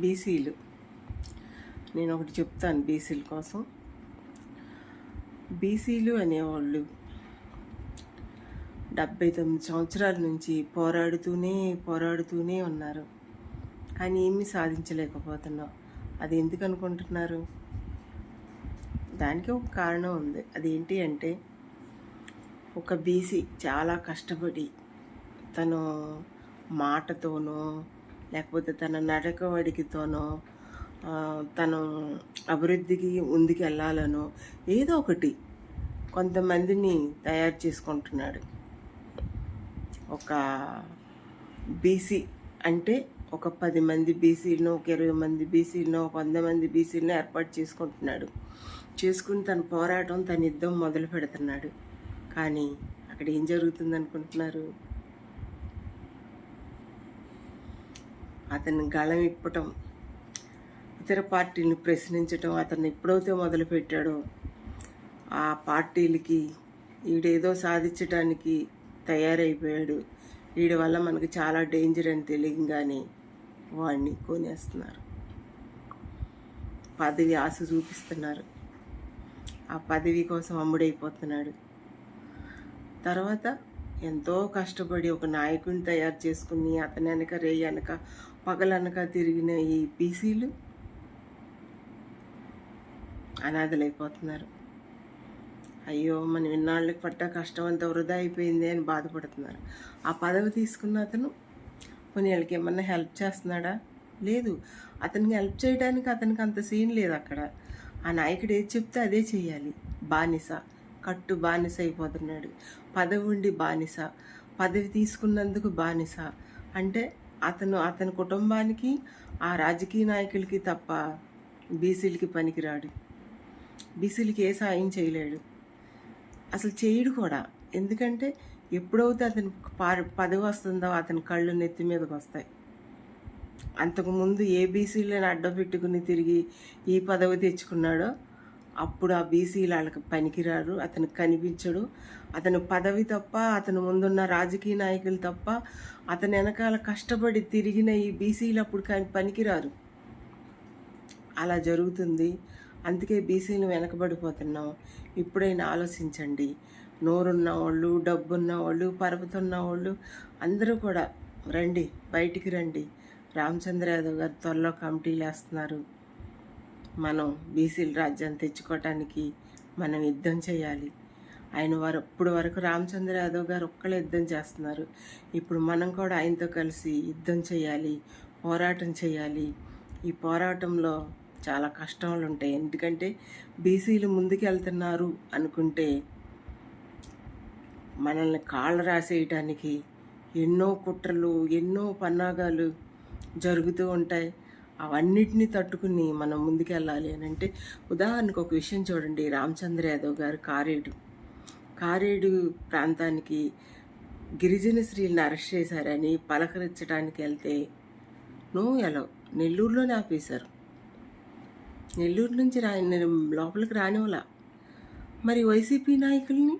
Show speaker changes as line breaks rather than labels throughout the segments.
బీసీలు. నేను ఒకటి చెప్తాను బీసీల కోసం. బీసీలు అనేవాళ్ళు 79 సంవత్సరాల నుంచి పోరాడుతూనే ఉన్నారు. కానీ ఏమీ సాధించలేకపోతున్నాం. అది ఎందుకు అనుకుంటున్నారు? దానికి ఒక కారణం ఉంది. అదేంటి అంటే, ఒక బీసీ చాలా కష్టపడి తను మాటతోనో లేకపోతే తన నడకవడికితోనో తను అభివృద్ధికి ముందుకు వెళ్ళాలనో ఏదో ఒకటి కొంతమందిని తయారు చేసుకుంటున్నాడు. ఒక బీసీ అంటే ఒక 10 మంది బీసీలను, ఒక 20 మంది బీసీలను, ఒక 100 మంది బీసీలను ఏర్పాటు చేసుకుని తన పోరాటం, తన యుద్ధం మొదలు పెడుతున్నాడు. కానీ అక్కడ ఏం జరుగుతుంది అనుకుంటున్నారు? అతన్ని గళం ఇప్పటం, ఇతర పార్టీలను ప్రశ్నించటం అతను ఎప్పుడైతే మొదలుపెట్టాడో ఆ పార్టీలకి వీడేదో సాధించడానికి తయారైపోయాడు, వీడి వల్ల మనకు చాలా డేంజర్ అని తెలియగానే వాడిని కొనేస్తున్నారు. పదవి ఆశ చూపిస్తున్నారు. ఆ పదవి కోసం అమ్ముడైపోతున్నాడు. తర్వాత ఎంతో కష్టపడి ఒక నాయకుడిని తయారు చేసుకుని అతని వెనక రేయనక పగలనక తిరిగిన ఈ బీసీలు అనాథలైపోతున్నారు. అయ్యో, మనం ఇన్నాళ్ళకి పడ్డ కష్టం అంతా వృధా అయిపోయింది అని బాధపడుతున్నారు. ఆ పదవి తీసుకున్న అతను కొన్ని వాళ్ళకి ఏమన్నా హెల్ప్ చేస్తున్నాడా? లేదు. అతనికి హెల్ప్ చేయడానికి అతనికి అంత సీన్ లేదు అక్కడ. ఆ నాయకుడు ఏది చెప్తే అదే చెయ్యాలి. బానిస, కట్టు బానిస అయిపోతున్నాడు. పదవి ఉండి బానిస, పదవి తీసుకున్నందుకు బానిస అంటే అతని కుటుంబానికి, ఆ రాజకీయ నాయకులకి తప్ప బీసీలకి పనికిరాడు. బీసీలకి ఏ సాయం చేయలేడు, అసలు చేయడు కూడా. ఎందుకంటే ఎప్పుడైతే అతని పదవి వస్తుందో అతని కళ్ళు నెత్తి మీదకి వస్తాయి. అంతకుముందు ఏ బీసీలను అడ్డం పెట్టుకుని తిరిగి ఈ పదవి తెచ్చుకున్నాడో అప్పుడు ఆ బీసీలు వాళ్ళకి పనికిరారు, అతనికి కనిపించడు. అతని పదవి తప్ప, అతని ముందున్న రాజకీయ నాయకులు తప్ప, అతని వెనకాల కష్టపడి తిరిగిన ఈ బీసీలు అప్పుడు పనికిరారు. అలా జరుగుతుంది. అందుకే బీసీలు వెనకబడిపోతున్నాం. ఇప్పుడైనా ఆలోచించండి. నోరున్న వాళ్ళు, డబ్బున్న వాళ్ళు, పరపతున్న వాళ్ళు అందరూ కూడా రండి, బయటికి రండి. రామచంద్ర యాదవ్ గారు త్వరలో కమిటీలు వేస్తున్నారు. మనం బీసీల రాజ్యాన్ని తెచ్చుకోవటానికి మనం యుద్ధం చేయాలి. ఇప్పుడు వరకు రామచంద్ర యాదవ్ గారు ఒక్కళ్ళే యుద్ధం చేస్తున్నారు. ఇప్పుడు మనం కూడా ఆయనతో కలిసి యుద్ధం చేయాలి, పోరాటం చేయాలి. ఈ పోరాటంలో చాలా కష్టాలు ఉంటాయి. ఎందుకంటే బీసీలు ముందుకు వెళ్తున్నారు అనుకుంటే మనల్ని కాళ్ళ రాసేయటానికి ఎన్నో కుట్రలు, ఎన్నో పన్నాగాలు జరుగుతూ ఉంటాయి. అవన్నిటినీ తట్టుకుని మనం ముందుకెళ్ళాలి అని అంటే, ఉదాహరణకు ఒక విషయం చూడండి. రామచంద్ర యాదవ్ గారు కారేడు ప్రాంతానికి గిరిజన స్త్రీలను అరెస్ట్ చేశారని పలకరించడానికి వెళ్తే ఎలా నెల్లూరులోనే ఆపేశారు. నెల్లూరు నుంచి లోపలికి రానివ్వలా. మరి వైసీపీ నాయకుల్ని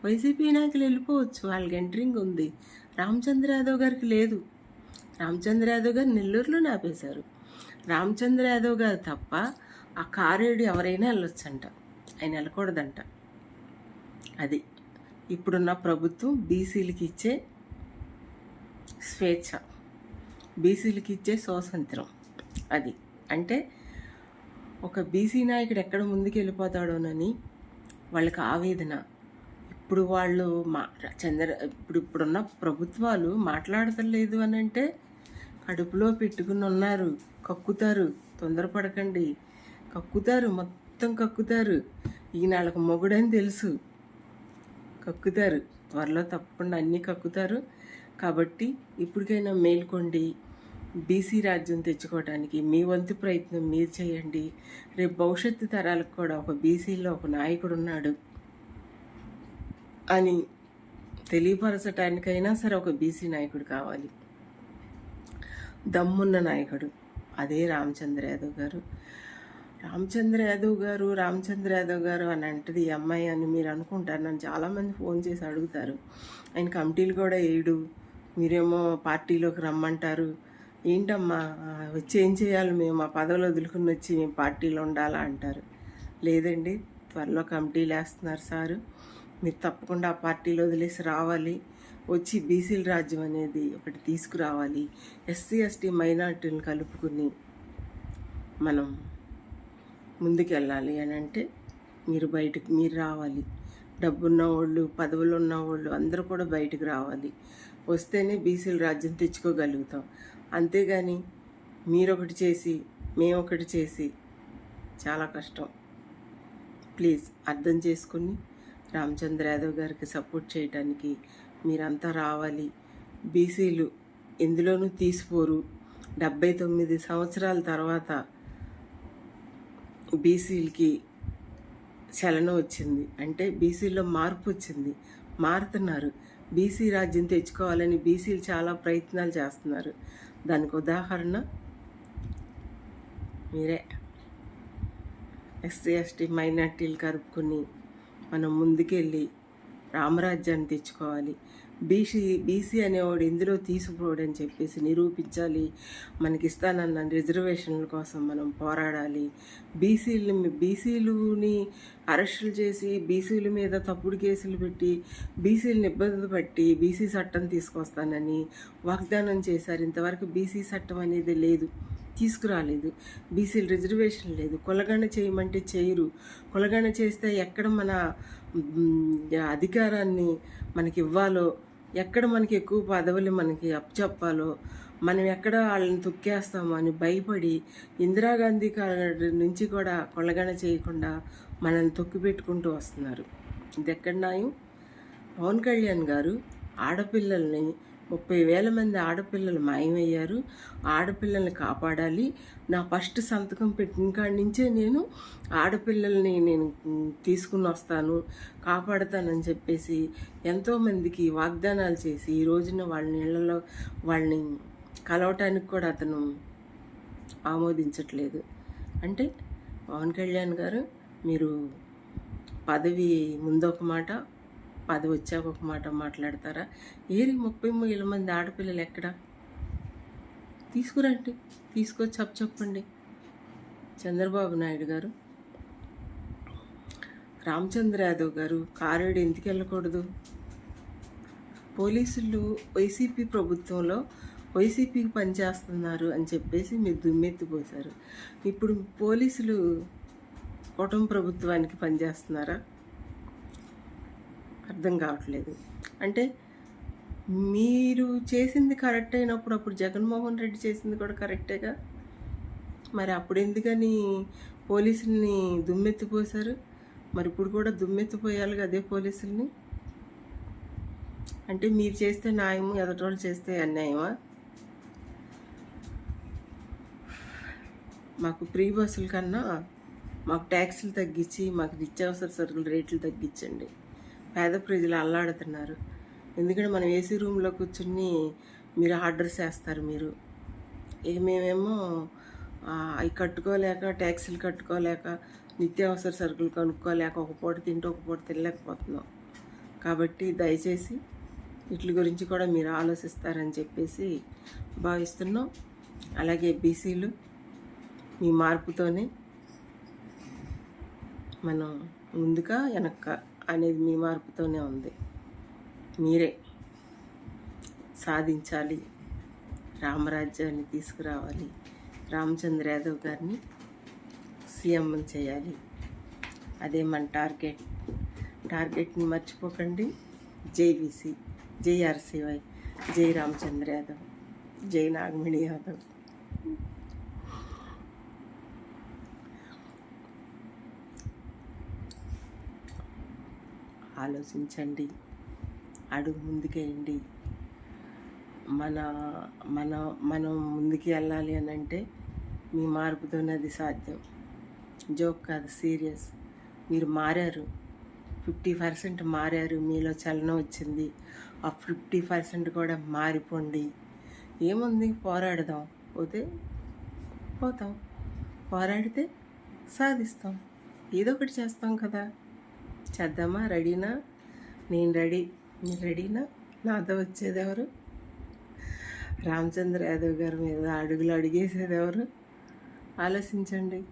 వైసీపీ నాయకులు వెళ్ళిపోవచ్చు, వాళ్ళకి ఎంట్రింగ్ ఉంది. రామచంద్ర యాదవ్ గారికి లేదు. రామచంద్ర యాదవ్ గారు నెల్లూరులోనే ఆపేశారు. రామచంద్ర యాదవ్ గారు తప్ప ఆ కారేడు ఎవరైనా వెళ్ళొచ్చంట, ఆయన వెళ్ళకూడదంట. అది ఇప్పుడున్న ప్రభుత్వం బీసీలకి ఇచ్చే స్వేచ్ఛ, బీసీలకి ఇచ్చే స్వాతంత్రం. అది అంటే ఒక బీసీ నాయకుడు ఎక్కడ ముందుకు వెళ్ళిపోతాడోనని వాళ్ళకి ఆవేదన. ఇప్పుడు వాళ్ళు ఇప్పుడున్న ప్రభుత్వాలు మాట్లాడతలేదు అని అంటే కడుపులో పెట్టుకుని ఉన్నారు. కక్కుతారు, తొందరపడకండి. కక్కుతారు, మొత్తం కక్కుతారు. ఈయన వాళ్ళకి మొగుడని తెలుసు, కక్కుతారు. త్వరలో తప్పకుండా అన్నీ కక్కుతారు. కాబట్టి ఇప్పటికైనా మేల్కొండి. బీసీ రాజ్యం తెచ్చుకోవడానికి మీ వంతు ప్రయత్నం మీరు చేయండి. రేపు భవిష్యత్తు తరాలకు కూడా ఒక బీసీలో ఒక నాయకుడు ఉన్నాడు అని తెలియపరచడానికైనా సరే ఒక బీసీ నాయకుడు కావాలి, దమ్మున్న నాయకుడు. అదే రామచంద్ర యాదవ్ గారు. రామచంద్ర యాదవ్ గారు అని అంటది ఈ అమ్మాయి అని మీరు అనుకుంటారు. నన్ను చాలామంది ఫోన్ చేసి అడుగుతారు. ఆయన కమిటీలు కూడా వేయడు, మీరేమో పార్టీలోకి రమ్మంటారు, ఏంటమ్మా వచ్చి ఏం చేయాలి మేము ఆ పదవులు వదులుకుని వచ్చి మేము పార్టీలో ఉండాలా అంటారు. లేదండి, త్వరలో కమిటీలు వేస్తున్నారు సారు, మీరు తప్పకుండా ఆ పార్టీలో వదిలేసి రావాలి, వచ్చి బీసీల రాజ్యం అనేది ఒకటి తీసుకురావాలి, ఎస్సీ ఎస్టీ మైనార్టీలను కలుపుకుని మనం ముందుకెళ్ళాలి అని అంటే మీరు రావాలి. డబ్బున్న వాళ్ళు, పదవులు ఉన్న వాళ్ళు అందరూ కూడా బయటకు రావాలి. వస్తేనే బీసీల రాజ్యం తెచ్చుకోగలుగుతాం. అంతేగాని మీరొకటి చేసి మేమొకటి చేసి చాలా కష్టం. ప్లీజ్ అర్థం చేసుకుని రామచంద్ర యాదవ్ గారికి సపోర్ట్ చేయడానికి మీరంతా రావాలి. బీసీలు ఎందులోనూ తీసిపోరు. 79 సంవత్సరాల తర్వాత బీసీలకి చలనం వచ్చింది అంటే బీసీలో మార్పు వచ్చింది, మారుతున్నారు. బీసీ రాజ్యం తెచ్చుకోవాలని బీసీలు చాలా ప్రయత్నాలు చేస్తున్నారు. దానికి ఉదాహరణ మీరే. ఎస్సీ ఎస్టీ మైనార్టీలు కలుపుకొని మనం ముందుకెళ్ళి రామరాజ్యాన్ని తెచ్చుకోవాలి. బీసీ అనేవాడు ఇందులో తీసుకుపోవడని చెప్పేసి నిరూపించాలి. మనకి ఇస్తానన్న రిజర్వేషన్ల కోసం మనం పోరాడాలి. బీసీలుని అరెస్టులు చేసి బీసీల మీద తప్పుడు కేసులు పెట్టి బీసీలను ఇబ్బందులు పట్టి బీసీ చట్టం తీసుకొస్తానని వాగ్దానం చేశారు. ఇంతవరకు బీసీ చట్టం అనేది లేదు, తీసుకురాలేదు. బీసీలు రిజర్వేషన్ లేదు. కులగణన చేయమంటే చేయరు. కులగణన చేస్తే ఎక్కడ మన అధికారాన్ని మనకి ఇవ్వాలో, ఎక్కడ మనకి ఎక్కువ పదవులు మనకి అప్పచెప్పాలో, మనం ఎక్కడ వాళ్ళని తొక్కేస్తామో అని భయపడి ఇందిరాగాంధీ నుంచి కూడా కులగణన చేయకుండా మనల్ని తొక్కిపెట్టుకుంటూ వస్తున్నారు. ఇది ఎక్కడ న్యాయం? పవన్ కళ్యాణ్ గారు ఆడపిల్లల్ని 30,000 మంది ఆడపిల్లలు మాయమయ్యారు, ఆడపిల్లల్ని కాపాడాలి, నా ఫస్ట్ సంతకం పెట్టిన కాడి నుంచే నేను ఆడపిల్లల్ని నేను తీసుకుని వస్తాను, కాపాడుతానని చెప్పేసి ఎంతోమందికి వాగ్దానాలు చేసి ఈ రోజున వాళ్ళ ఇళ్లలో వాళ్ళని కలవటానికి కూడా అతను ఆమోదించట్లేదు. అంటే పవన్ కళ్యాణ్ గారు, మీరు పదవి ముందొక మాట, పదవి వచ్చాక ఒక మాట మాట్లాడతారా? 30,000 మంది ఆడపిల్లలు ఎక్కడ? తీసుకురండి, తీసుకొచ్చి చెప్పండి. చంద్రబాబు నాయుడు గారు, రామచంద్ర యాదవ్ గారు కారేడు ఎందుకు వెళ్ళకూడదు? పోలీసులు వైసీపీ ప్రభుత్వంలో వైసీపీకి పనిచేస్తున్నారు అని చెప్పేసి మీరు దుమ్మెత్తిపోశారు. ఇప్పుడు పోలీసులు కుటుంబ ప్రభుత్వానికి పనిచేస్తున్నారా? అర్థం కావట్లేదు. అంటే మీరు చేసింది కరెక్ట్ అయినప్పుడు అప్పుడు జగన్మోహన్ రెడ్డి చేసింది కూడా కరెక్టేగా, మరి అప్పుడు ఎందుకని పోలీసుల్ని దుమ్మెత్తిపోశారు? మరి ఇప్పుడు కూడా దుమ్మెత్తిపోయాలి అదే పోలీసుల్ని. అంటే మీరు చేస్తే న్యాయము, ఎదటోళ్ళు చేస్తే అన్యాయమా? మాకు ఫ్రీ బస్సుల కన్నా మాకు ట్యాక్సీలు తగ్గించి మాకు నిత్యావసర సరుకుల రేట్లు తగ్గించండి. పేద ప్రజలు అల్లాడుతున్నారు. ఎందుకంటే మనం ఏసీ రూమ్లో కూర్చుని మీరు ఆర్డర్స్ వేస్తారు. మీరు మేమేమో అవి కట్టుకోలేక, ట్యాక్సీలు కట్టుకోలేక, నిత్యావసర సరుకులు కొనుక్కోలేక ఒక పూట తింటూ ఒక పూట తినలేకపోతున్నాం. కాబట్టి దయచేసి వీటి గురించి కూడా మీరు ఆలోచిస్తారని చెప్పేసి భావిస్తున్నాం. అలాగే బీసీలు మీ మార్పుతోనే మనం ముందుగా వెనక్క అనేది మీ మార్పుతోనే ఉంది. మీరే సాధించాలి, రామరాజ్యాన్ని తీసుకురావాలి, రామచంద్ర యాదవ్ గారిని సీఎం చేయాలి. అదే మన టార్గెట్ని మర్చిపోకండి. జై బీసీ, జై ఆర్సీవై, జై రామచంద్ర యాదవ్, జై నాగమణి యాదవ్. ఆలోచించండి, అడుగు ముందుకేయండి. మనం ముందుకు వెళ్ళాలి అని అంటే మీ మార్పుతోనే అది సాధ్యం. జోక్ కాదు, సీరియస్. మీరు మారారు, 50% మారారు, మీలో చలనం వచ్చింది. ఆ 50% కూడా మారిపోండి. ఏముంది, పోరాడదాం, పోతాం, పోరాడితే సాధిస్తాం, ఏదో ఒకటి చేస్తాం కదా. చేద్దామా? రెడీనా? నేను రెడీ, మీరు రెడీనా? నాతో వచ్చేది ఎవరు? రామచంద్ర యాదవ్ గారి మీద అడుగులు అడిగేసేది ఎవరు? ఆలోచించండి.